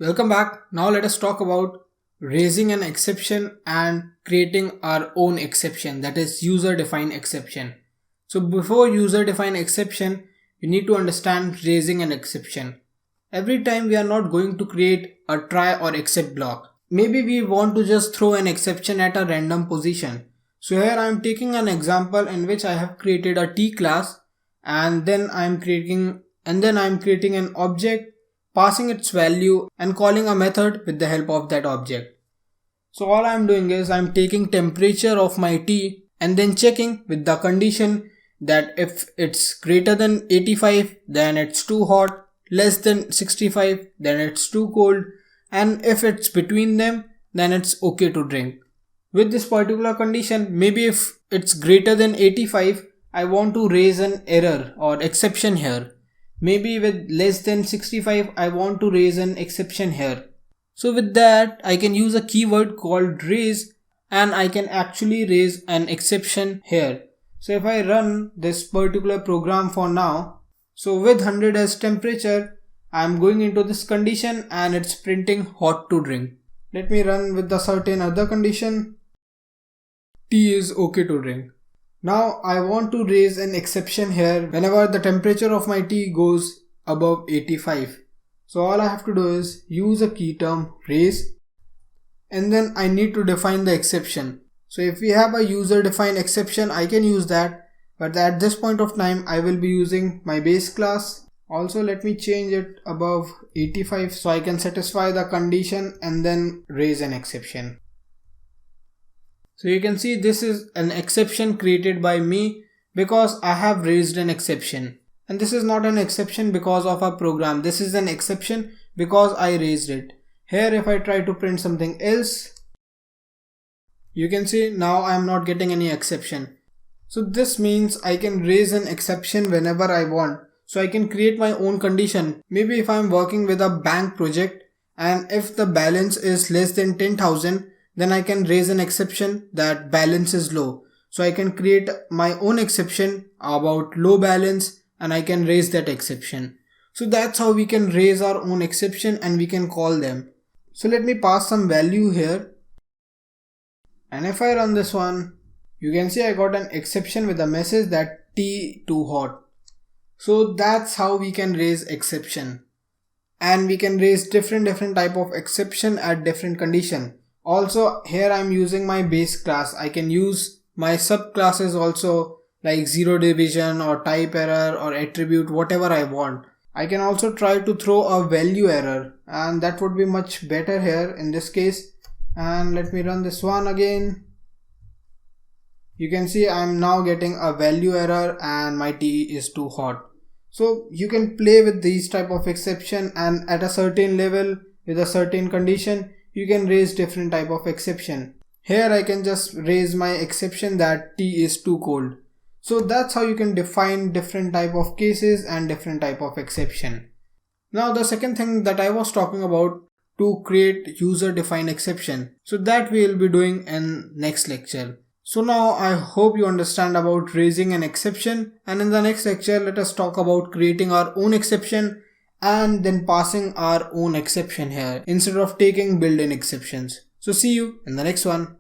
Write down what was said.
Welcome back. Now let us talk about raising an exception and creating our own exception, that is user defined exception. So before user defined exception, you need to understand raising an exception. Every time we are not going to create a try or except block. Maybe we want to just throw an exception at a random position. So here I am taking an example in which I have created a T class and then I am creating an object, passing its value and calling a method with the help of that object. So all I am doing is I am taking temperature of my tea and then checking with the condition that if it's greater than 85 then it's too hot, less than 65 then it's too cold, and if it's between them then it's okay to drink. With this particular condition, maybe if it's greater than 85, I want to raise an error or exception here. Maybe with less than 65, I want to raise an exception here. So with that, I can use a keyword called raise and I can actually raise an exception here. So if I run this particular program for now, so with 100 as temperature, I am going into this condition and it's printing hot to drink. Let me run with the certain other condition. Tea is okay to drink. Now I want to raise an exception here whenever the temperature of my tea goes above 85. So all I have to do is use a key term raise and then I need to define the exception. So if we have a user defined exception, I can use that, but at this point of time I will be using my base class. Also let me change it above 85 so I can satisfy the condition and then raise an exception. So you can see this is an exception created by me because I have raised an exception. And this is not an exception because of our program. This is an exception because I raised it. Here if I try to print something else, you can see now I am not getting any exception. So this means I can raise an exception whenever I want. So I can create my own condition. Maybe if I am working with a bank project and if the balance is less than 10,000, then I can raise an exception that balance is low. So I can create my own exception about low balance and I can raise that exception. So that's how we can raise our own exception and we can call them. So let me pass some value here. And if I run this one, you can see I got an exception with a message that tea too hot. So that's how we can raise exception. And we can raise different type of exception at different condition. Also here I'm using my base class. I can use my subclasses also like zero division or type error or attribute, whatever I want. I can also try to throw a value error and that would be much better here in this case. And let me run this one again. You can see I'm now getting a value error and my tea is too hot. So you can play with these type of exception and at a certain level with a certain condition you can raise different type of exception. Here I can just raise my exception that tea is too cold. So that's how you can define different type of cases and different type of exception. Now the second thing that I was talking about to create user defined exception. So that we will be doing in next lecture. So now I hope you understand about raising an exception, and in the next lecture let us talk about creating our own exception and then passing our own exception here instead of taking built-in exceptions. So see you in the next one.